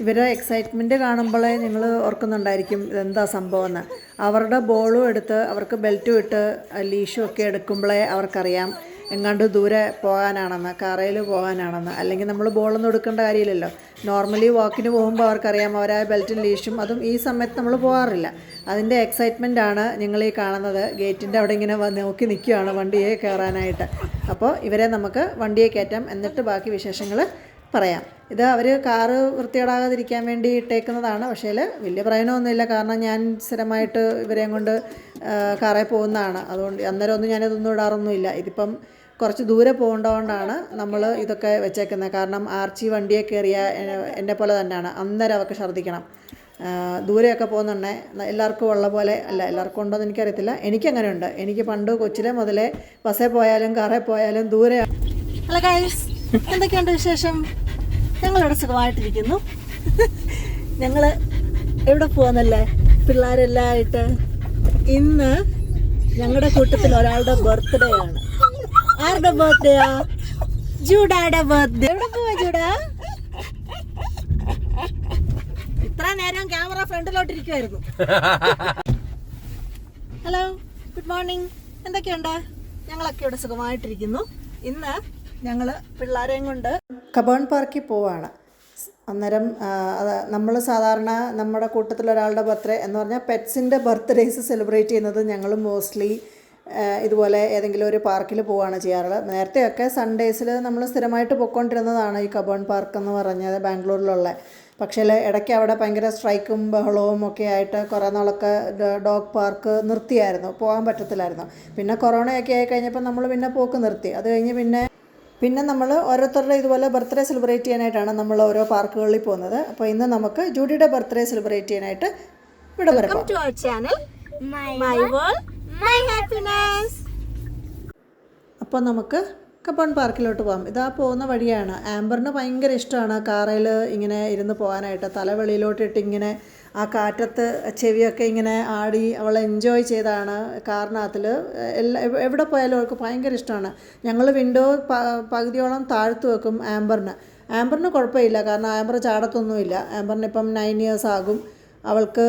ഇവരെ എക്സൈറ്റ്മെൻറ്റ് കാണുമ്പോഴേ നിങ്ങൾ ഓർക്കുന്നുണ്ടായിരിക്കും ഇതെന്താ സംഭവമെന്ന്. അവരുടെ ബോളും എടുത്ത് അവർക്ക് ബെൽറ്റും ഇട്ട് ലീഷും ഒക്കെ എടുക്കുമ്പോഴേ അവർക്കറിയാം എങ്ങാണ്ട് ദൂരെ പോകാനാണെന്ന്, കാറയിൽ പോകാനാണെന്ന്. അല്ലെങ്കിൽ നമ്മൾ ബോളൊന്നും എടുക്കേണ്ട കാര്യമില്ലല്ലോ. നോർമലി വാക്കിന് പോകുമ്പോൾ അവർക്കറിയാം അവരാ ബെൽറ്റും ലീഷും. അതും ഈ സമയത്ത് നമ്മൾ പോകാറില്ല. അതിൻ്റെ എക്സൈറ്റ്മെൻറ്റാണ് നിങ്ങളീ കാണുന്നത്. ഗേറ്റിൻ്റെ അവിടെ ഇങ്ങനെ നോക്കി നിൽക്കുകയാണ് വണ്ടിയെ കയറാനായിട്ട്. അപ്പോൾ ഇവരെ നമുക്ക് വണ്ടിയെ കയറ്റാം, എന്നിട്ട് ബാക്കി വിശേഷങ്ങൾ പറയാം. ഇത് അവർ കാറ് വൃത്തികേടാകാതിരിക്കാൻ വേണ്ടി ഇട്ടേക്കുന്നതാണ്. പക്ഷേ വലിയ പ്രയോജനമൊന്നുമില്ല. കാരണം ഞാൻ സ്ഥിരമായിട്ട് ഇവരെയും കൊണ്ട് കാറിൽ പോകുന്നതാണ്. അതുകൊണ്ട് അന്നേരമൊന്നും ഞാനിതൊന്നും ഇടാറൊന്നുമില്ല. ഇതിപ്പം കുറച്ച് ദൂരെ പോകേണ്ടതുകൊണ്ടാണ് നമ്മൾ ഇതൊക്കെ വെച്ചേക്കുന്നത്. കാരണം ആർച്ചി വണ്ടിയെ കയറിയ എന്നെ പോലെ തന്നെയാണ്, അന്നേരം അവർക്ക് ഛർദ്ദിക്കണം. ദൂരെയൊക്കെ പോകുന്നുണ്ടെങ്കിൽ എല്ലാവർക്കും ഉള്ള പോലെ അല്ല, എല്ലാവർക്കും ഉണ്ടോ എന്ന് എനിക്കറിയത്തില്ല. എനിക്കങ്ങനെ ഉണ്ട്. എനിക്ക് പണ്ട് കൊച്ചിലെ മുതലേ ബസ്സിൽ പോയാലും കാറിൽ പോയാലും ദൂരെ. ഹലോ ഗൈസ്, എന്തൊക്കെയുണ്ട് വിശേഷം? ഞങ്ങളിവിടെ സുഖമായിട്ടിരിക്കുന്നു. ഞങ്ങൾ എവിടെ പോകുന്നല്ലേ പിള്ളേരെല്ലാം ആയിട്ട്? ഇന്ന് ഞങ്ങളുടെ കൂട്ടത്തിൽ ഒരാളുടെ ബർത്ത്ഡേ ആണ്. ആരുടെ ബർത്ത്ഡേയാ? ജൂഡയുടെ ബർത്ത്ഡേ. എവിടെ പോവാ ജൂഡാ? ഇത്ര നേരം ക്യാമറ ഫ്രണ്ടിലോട്ടിരിക്കുമായിരുന്നു. Hello, good morning. എന്തൊക്കെയുണ്ട്? ഞങ്ങളൊക്കെ ഇവിടെ സുഖമായിട്ടിരിക്കുന്നു. ഇന്ന് ഞങ്ങൾ പിള്ളേരെയും കൊണ്ട് കബോൺ പാർക്കിൽ പോവാണ്. അന്നേരം നമ്മൾ സാധാരണ നമ്മുടെ കൂട്ടത്തിലൊരാളുടെ ബർത്ത്ഡേ എന്ന് പറഞ്ഞാൽ പെറ്റ്സിൻ്റെ ബർത്ത്ഡേയ്സ് സെലിബ്രേറ്റ് ചെയ്യുന്നത് ഞങ്ങൾ മോസ്റ്റ്ലി ഇതുപോലെ ഏതെങ്കിലും ഒരു പാർക്കിൽ പോവുകയാണ് ചെയ്യാറുള്ളത്. നേരത്തെയൊക്കെ സൺഡേസിൽ നമ്മൾ സ്ഥിരമായിട്ട് പോയിക്കൊണ്ടിരുന്നതാണ് ഈ കബോൺ പാർക്ക് എന്ന് പറഞ്ഞത്, ബാംഗ്ലൂരിലുള്ള. പക്ഷേ ഇടയ്ക്ക് അവിടെ ഭയങ്കര സ്ട്രൈക്കും ബഹളവും ഒക്കെ ആയിട്ട് കുറേ നാളൊക്കെ ഡോഗ് പാർക്ക് നിർത്തിയായിരുന്നു, പോകാൻ പറ്റത്തില്ലായിരുന്നു. പിന്നെ കൊറോണയൊക്കെ ആയി കഴിഞ്ഞപ്പോൾ നമ്മൾ പിന്നെ പോക്ക് നിർത്തി. അത് കഴിഞ്ഞ് പിന്നെ നമ്മൾ ഓരോരുത്തരുടെ ഇതുപോലെ ബർത്ത്ഡേ സെലിബ്രേറ്റ് ചെയ്യാനായിട്ടാണ് നമ്മൾ ഓരോ പാർക്കുകളിൽ പോകുന്നത്. അപ്പോൾ ഇന്ന് നമുക്ക് ജൂഡിയുടെ ബർത്ത്ഡേ സെലിബ്രേറ്റ് ചെയ്യാനായിട്ട് ഇവിടെ വരാം. അപ്പോൾ നമുക്ക് കബോൺ പാർക്കിലോട്ട് പോകാം. ഇതാ പോകുന്ന വഴിയാണ്. ആംബറിന് ഭയങ്കര ഇഷ്ടമാണ് കാറിൽ ഇങ്ങനെ ഇരുന്ന് പോകാനായിട്ട്. തല വെളിയിലോട്ടിട്ട് ഇങ്ങനെ ആ കാറ്റത്ത് ചെവിയൊക്കെ ഇങ്ങനെ ആടി അവൾ എൻജോയ് ചെയ്താണ് കാറിനകത്തിൽ. എവിടെ പോയാലും അവൾക്ക് ഭയങ്കര ഇഷ്ടമാണ്. ഞങ്ങൾ വിൻഡോ പകുതിയോളം താഴ്ത്തു വെക്കും ആംബറിന് കുഴപ്പമില്ല, കാരണം ആംബർ ചാടത്തൊന്നുമില്ല. ആംബറിനിപ്പം 9 years ആകും. അവൾക്ക്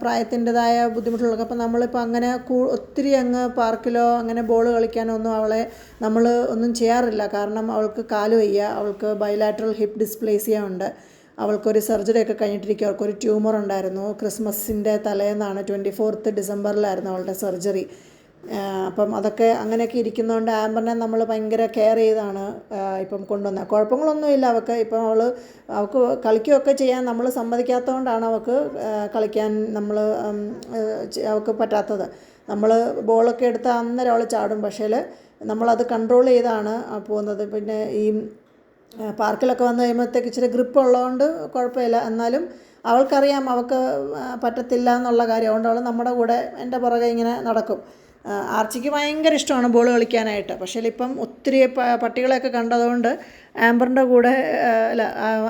പ്രായത്തിൻ്റെതായ ബുദ്ധിമുട്ടുകളൊക്കെ. അപ്പം നമ്മളിപ്പോൾ അങ്ങനെ ഒത്തിരി അങ്ങ് പാർക്കിലോ അങ്ങനെ ബോൾ കളിക്കാനോ ഒന്നും അവളെ നമ്മൾ ഒന്നും ചെയ്യാറില്ല. കാരണം അവൾക്ക് കാല് വയ്യ, അവൾക്ക് ബൈലാറ്ററൽ ഹിപ്പ് ഡിസ്പ്ലേസിയ ഉണ്ട്. അവൾക്കൊരു സർജറി ഒക്കെ കഴിഞ്ഞിട്ടിരിക്കുക. അവൾക്കൊരു ട്യൂമർ ഉണ്ടായിരുന്നു. ക്രിസ്മസിൻ്റെ തലേന്നാണ്, 24th ഡിസംബറിലായിരുന്നു അവളുടെ സർജറി. അപ്പം അതൊക്കെ അങ്ങനെയൊക്കെ ഇരിക്കുന്നതുകൊണ്ട് ആംബറിനെ നമ്മൾ ഭയങ്കര കെയർ ചെയ്താണ് ഇപ്പം കൊണ്ടുവന്നത്. കുഴപ്പങ്ങളൊന്നുമില്ല അവൾക്ക്. ഇപ്പം അവൾക്ക് കളിക്കുകയൊക്കെ ചെയ്യാൻ നമ്മൾ സമ്മതിക്കാത്തതുകൊണ്ടാണ് അവൾക്ക് കളിക്കാൻ അവൾക്ക് പറ്റാത്തത്. നമ്മൾ ബോളൊക്കെ എടുത്ത് അന്നേരം അവൾ ചാടും. പക്ഷേ നമ്മളത് കൺട്രോൾ ചെയ്താണ് പോകുന്നത്. പിന്നെ ഈ പാർക്കിലൊക്കെ വന്നു കഴിയുമ്പോഴത്തേക്ക് ഇച്ചിരി ഗ്രിപ്പ് ഉള്ളതുകൊണ്ട് കുഴപ്പമില്ല. എന്നാലും അവൾക്കറിയാം അവൾക്ക് പറ്റത്തില്ല എന്നുള്ള കാര്യം. അതുകൊണ്ട് അവൾ നമ്മുടെ കൂടെ എൻ്റെ പുറകെ ഇങ്ങനെ നടക്കും. ആർച്ചിക്ക് ഭയങ്കര ഇഷ്ടമാണ് ബോൾ കളിക്കാനായിട്ട്. പക്ഷേ ഇപ്പം ഒത്തിരി പട്ടികളെയൊക്കെ കണ്ടതുകൊണ്ട് ആംബറിൻ്റെ കൂടെ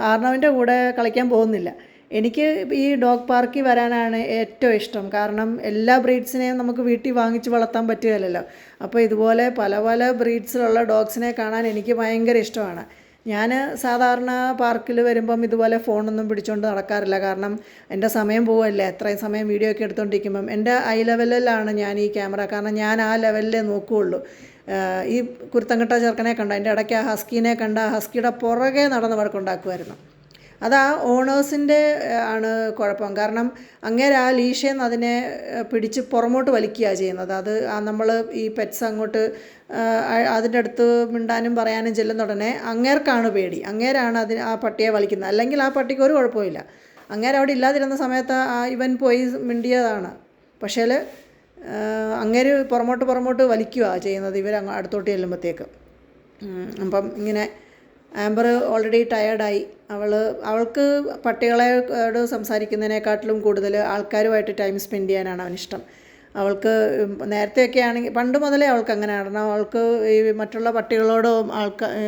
ആർണവിൻ്റെ കൂടെ കളിക്കാൻ പോകുന്നില്ല. എനിക്ക് ഈ ഡോഗ് പാർക്കിൽ വരാനാണ് ഏറ്റവും ഇഷ്ടം. കാരണം എല്ലാ ബ്രീഡ്സിനെയും നമുക്ക് വീട്ടിൽ വാങ്ങിച്ച് വളർത്താൻ പറ്റുകയില്ലല്ലോ. അപ്പോൾ ഇതുപോലെ പല പല ബ്രീഡ്സിലുള്ള ഡോഗ്സിനെ കാണാൻ എനിക്ക് ഭയങ്കര ഇഷ്ടമാണ്. ഞാൻ സാധാരണ പാർക്കിൽ വരുമ്പം ഇതുപോലെ ഫോണൊന്നും പിടിച്ചുകൊണ്ട് നടക്കാറില്ല. കാരണം എൻ്റെ സമയം പോവല്ലേ, എത്രയും സമയം വീഡിയോ ഒക്കെ എടുത്തുകൊണ്ടിരിക്കുമ്പം. എൻ്റെ ഐ ലെവലിലാണ് ഞാൻ ഈ ക്യാമറ, കാരണം ഞാൻ ആ ലെവലിലേ നോക്കുകയുള്ളൂ. ഈ കുരുത്തങ്കട്ട ചെറുക്കനെ കണ്ട അതിൻ്റെ ഇടയ്ക്ക് ആ ഹസ്കീനെ കണ്ട ഹസ്കിയുടെ പുറകെ നടന്ന് വഴക്കുണ്ടാക്കുമായിരുന്നു. അത് ആ ഓണേഴ്സിൻ്റെ ആണ് കുഴപ്പം. കാരണം അങ്ങേരെ ആ ലീഷയിൽ നിന്ന് അതിനെ പിടിച്ച് പുറമോട്ട് വലിക്കുകയാണ് ചെയ്യുന്നത്. അത് നമ്മൾ ഈ പെറ്റ്സ് അങ്ങോട്ട് അതിൻ്റെ അടുത്ത് മിണ്ടാനും പറയാനും ചെല്ലുന്ന ഉടനെ അങ്ങേർക്കാണ് പേടി. അങ്ങേരാണ് ആ പട്ടിയെ വലിക്കുന്നത്. അല്ലെങ്കിൽ ആ പട്ടിക്ക് ഒരു കുഴപ്പമില്ല. അങ്ങേര് അവിടെ ഇല്ലാതിരുന്ന സമയത്ത് ഇവൻ പോയി മിണ്ടിയതാണ്. പക്ഷേ അങ്ങേര് പുറമോട്ട് വലിക്കുകയാണ് ചെയ്യുന്നത് ഇവർ അടുത്തോട്ട് ചെല്ലുമ്പോഴത്തേക്ക്. അപ്പം ഇങ്ങനെ ആംബർ ഓൾറെഡി ടയേർഡായി. അവൾക്ക് പട്ടികളോട് സംസാരിക്കുന്നതിനെക്കാട്ടിലും കൂടുതൽ ആൾക്കാരുമായിട്ട് ടൈം സ്പെൻഡ് ചെയ്യാനാണ് അവനിഷ്ടം. അവൾക്ക് നേരത്തെയൊക്കെ ആണെങ്കിൽ പണ്ട് മുതലേ അവൾക്ക് അങ്ങനെയാണ്. അവൾക്ക് ഈ മറ്റുള്ള പട്ടികളോടോ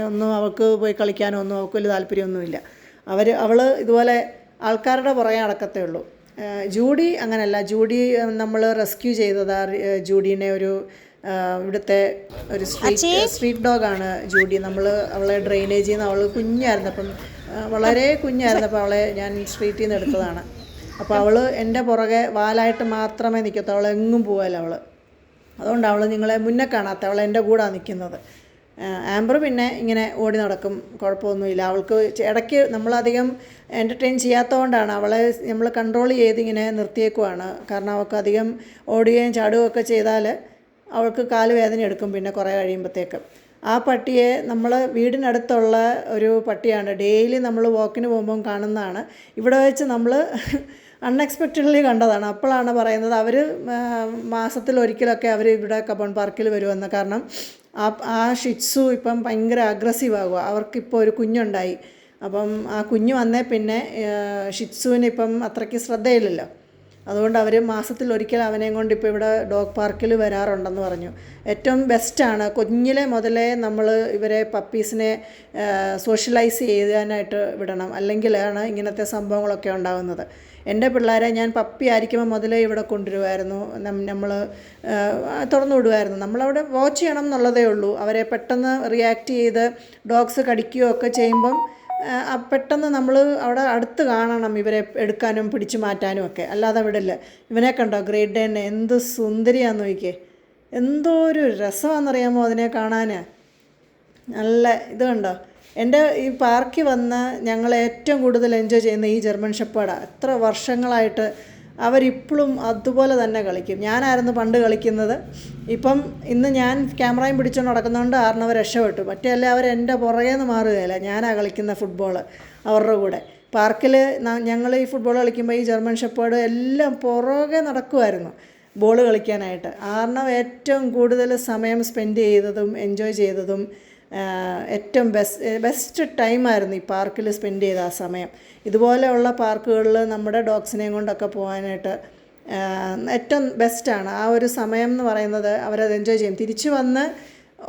ഒന്നും അവൾക്ക് പോയി കളിക്കാനോ ഒന്നും അവൾക്ക് വലിയ താല്പര്യമൊന്നുമില്ല. അവൾ ഇതുപോലെ ആൾക്കാരുടെ പുറകെ നടക്കത്തേ ഉള്ളൂ. ജൂഡി അങ്ങനെയല്ല. ജൂഡി നമ്മൾ റെസ്ക്യൂ ചെയ്തതാണ്. ജൂഡീനെ ഒരു ഇവിടുത്തെ ഒരു സ്ട്രീറ്റ് ഡോഗാണ് ജൂഡി. അവളെ ഡ്രെയിനേജിൽ നിന്ന് അവൾ കുഞ്ഞായിരുന്നു, അപ്പം വളരെ കുഞ്ഞായിരുന്നപ്പോൾ അവളെ ഞാൻ സ്ട്രീറ്റിൽ നിന്ന് എടുത്തതാണ്. അപ്പോൾ അവൾ എൻ്റെ പുറകെ വാലായിട്ട് മാത്രമേ നിൽക്കത്തുള്ളൂ, അവൾ എങ്ങും പോകാല്ല അവൾ. അതുകൊണ്ട് അവൾ നിങ്ങളെ മുന്നേ കാണാത്ത, അവൾ എൻ്റെ കൂടാണ് നിൽക്കുന്നത്. ആംബർ പിന്നെ ഇങ്ങനെ ഓടി നടക്കും, കുഴപ്പമൊന്നുമില്ല. അവൾക്ക് ഇടയ്ക്ക് നമ്മളധികം എൻ്റർടൈൻ ചെയ്യാത്തതുകൊണ്ടാണ് അവളെ നമ്മൾ കൺട്രോൾ ചെയ്ത് ഇങ്ങനെ നിർത്തിയേക്കുവാണ്. കാരണം അവൾക്ക് അധികം ഓടുകയും ചാടുകയും ഒക്കെ ചെയ്താൽ അവൾക്ക് കാല് വേദന എടുക്കും പിന്നെ കുറേ കഴിയുമ്പോഴത്തേക്ക്. ആ പട്ടിയെ നമ്മൾ വീടിനടുത്തുള്ള ഒരു പട്ടിയാണ്, ഡെയിലി നമ്മൾ വാക്കിന് പോകുമ്പം കാണുന്നതാണ്. ഇവിടെ വെച്ച് നമ്മൾ അൺഎക്സ്പെക്റ്റഡ്ലി കണ്ടതാണ്. അപ്പോഴാണ് പറയുന്നത് അവർ മാസത്തിലൊരിക്കലൊക്കെ അവർ ഇവിടെ കബോൺ പാർക്കിൽ വരുമെന്ന്. കാരണം ആ ഷിറ്റ്സു ഇപ്പം ഭയങ്കര അഗ്രസീവ് ആകുക. അവർക്കിപ്പോൾ ഒരു കുഞ്ഞുണ്ടായി. അപ്പം ആ കുഞ്ഞ് വന്നേ പിന്നെ ഷിറ്റ്സുവിന് ഇപ്പം അത്രയ്ക്ക് ശ്രദ്ധയില്ലല്ലോ. അതുകൊണ്ട് അവർ മാസത്തിലൊരിക്കൽ അവനെയും കൊണ്ട് ഇപ്പോൾ ഇവിടെ ഡോഗ് പാർക്കിൽ വരാറുണ്ടെന്ന് പറഞ്ഞു. ഏറ്റവും ബെസ്റ്റാണ് കുഞ്ഞിലെ മുതലേ നമ്മൾ ഇവരെ പപ്പീസിനെ സോഷ്യലൈസ് ചെയ്യാനായിട്ട് വിടണം, അല്ലെങ്കിലാണ് ഇങ്ങനത്തെ സംഭവങ്ങളൊക്കെ ഉണ്ടാകുന്നത്. എൻ്റെ പിള്ളേരെ ഞാൻ പപ്പി ആയിരിക്കുമ്പോൾ മുതലേ ഇവിടെ കൊണ്ടുവരുമായിരുന്നു, നമ്മൾ തുറന്നു വിടുമായിരുന്നു. നമ്മളവിടെ വാച്ച് ചെയ്യണം എന്നുള്ളതേ ഉള്ളൂ. അവരെ പെട്ടെന്ന് റിയാക്ട് ചെയ്ത് ഡോഗ്സ് കടിക്കുകയോ ഒക്കെ ചെയ്യുമ്പം പെട്ടെന്ന് നമ്മൾ അവിടെ അടുത്ത് കാണണം ഇവരെ എടുക്കാനും പിടിച്ചു മാറ്റാനും ഒക്കെ, അല്ലാതെ വിടില്ല. ഇവനെ കണ്ടോ, ഗ്രേറ്റ് ഡേനെ എന്ത് സുന്ദരിയാന്ന് നോക്കിയേ, എന്തോ ഒരു രസമാണെന്നറിയാമോ അതിനെ കാണാൻ. നല്ല ഇത് കണ്ടോ. എൻ്റെ ഈ പാർക്കിൽ വന്ന് ഞങ്ങൾ ഏറ്റവും കൂടുതൽ എൻജോയ് ചെയ്യുന്ന ഈ ജർമ്മൻ ഷെപ്പേർഡാണ്. എത്ര വർഷങ്ങളായിട്ട് അവരിപ്പോഴും അതുപോലെ തന്നെ കളിക്കും. ഞാനായിരുന്നു പണ്ട് കളിക്കുന്നത്. ഇപ്പം ഇന്ന് ഞാൻ ക്യാമറയും പിടിച്ചുകൊണ്ട് നടക്കുന്നതുകൊണ്ട് ആറിനവർ രക്ഷപ്പെട്ടു. മറ്റേ അല്ലേ അവർ എൻ്റെ പുറകെ നിന്ന് മാറുകയില്ല. ഞാനാണ് കളിക്കുന്ന ഫുട്ബോൾ അവരുടെ കൂടെ. പാർക്കിൽ ഞങ്ങൾ ഈ ഫുട്ബോൾ കളിക്കുമ്പോൾ ഈ ജർമ്മൻ ഷെപ്പേർഡ് എല്ലാം പുറകെ നടക്കുമായിരുന്നു ബോൾ കളിക്കാനായിട്ട്. ആറിനവ് ഏറ്റവും കൂടുതൽ സമയം സ്പെൻഡ് ചെയ്തതും എൻജോയ് ചെയ്തതും ഏറ്റവും ബെസ്റ്റ് ടൈമായിരുന്നു ഈ പാർക്കിൽ സ്പെൻഡ് ചെയ്ത ആ സമയം. ഇതുപോലെയുള്ള പാർക്കുകളിൽ നമ്മുടെ ഡോഗ്സിനെയും കൊണ്ടൊക്കെ പോകാനായിട്ട് ഏറ്റവും ബെസ്റ്റാണ്. ആ ഒരു സമയം എന്ന് പറയുന്നത് അവരത് എൻജോയ് ചെയ്യും. തിരിച്ചു വന്ന്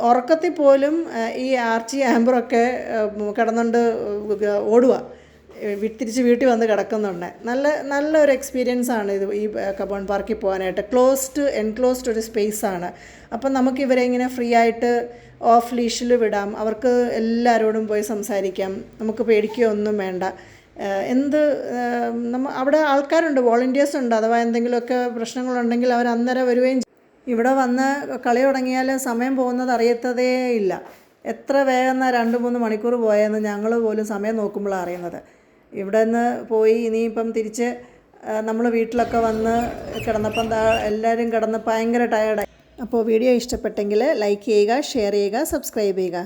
ഉറക്കത്തിൽ പോലും ഈ ആർച്ചി ആംബറൊക്കെ കിടന്നുകൊണ്ട് ഓടുക, തിരിച്ച് വീട്ടിൽ വന്ന് കിടക്കുന്നുണ്ട്. നല്ലൊരു എക്സ്പീരിയൻസാണ് ഇത് ഈ കബോൺ പാർക്കിൽ പോകാനായിട്ട്. എൻക്ലോസ്ഡ് ഒരു സ്പേസാണ്. അപ്പം നമുക്ക് ഇവരെ ഇങ്ങനെ ഫ്രീ ആയിട്ട് ഓഫ് ലീഷിൽ വിടാം. അവർക്ക് എല്ലാവരോടും പോയി സംസാരിക്കാം, നമുക്ക് പേടിക്കുകയൊന്നും വേണ്ട. അവിടെ ആൾക്കാരുണ്ട്, വോളണ്ടിയേഴ്സ് ഉണ്ട്. അഥവാ എന്തെങ്കിലുമൊക്കെ പ്രശ്നങ്ങളുണ്ടെങ്കിൽ അവർ അന്നേരം വരികയും ചെയ്യും. ഇവിടെ വന്ന് കളി തുടങ്ങിയാൽ സമയം പോകുന്നത് അറിയത്തതേ ഇല്ല. എത്ര വേഗം 2-3 മണിക്കൂർ പോയെന്ന് ഞങ്ങൾ പോലും സമയം നോക്കുമ്പോഴാണ് അറിയുന്നത്. ഇവിടെ നിന്ന് പോയി ഇനിയിപ്പം തിരിച്ച് നമ്മൾ വീട്ടിലൊക്കെ വന്ന് കിടന്നപ്പം എല്ലാവരും കിടന്ന് ഭയങ്കര ടയേർഡായി. അപ്പോൾ വീഡിയോ ഇഷ്ടപ്പെട്ടെങ്കിൽ ലൈക്ക് ചെയ്യുക, ഷെയർ ചെയ്യുക, സബ്സ്ക്രൈബ് ചെയ്യുക.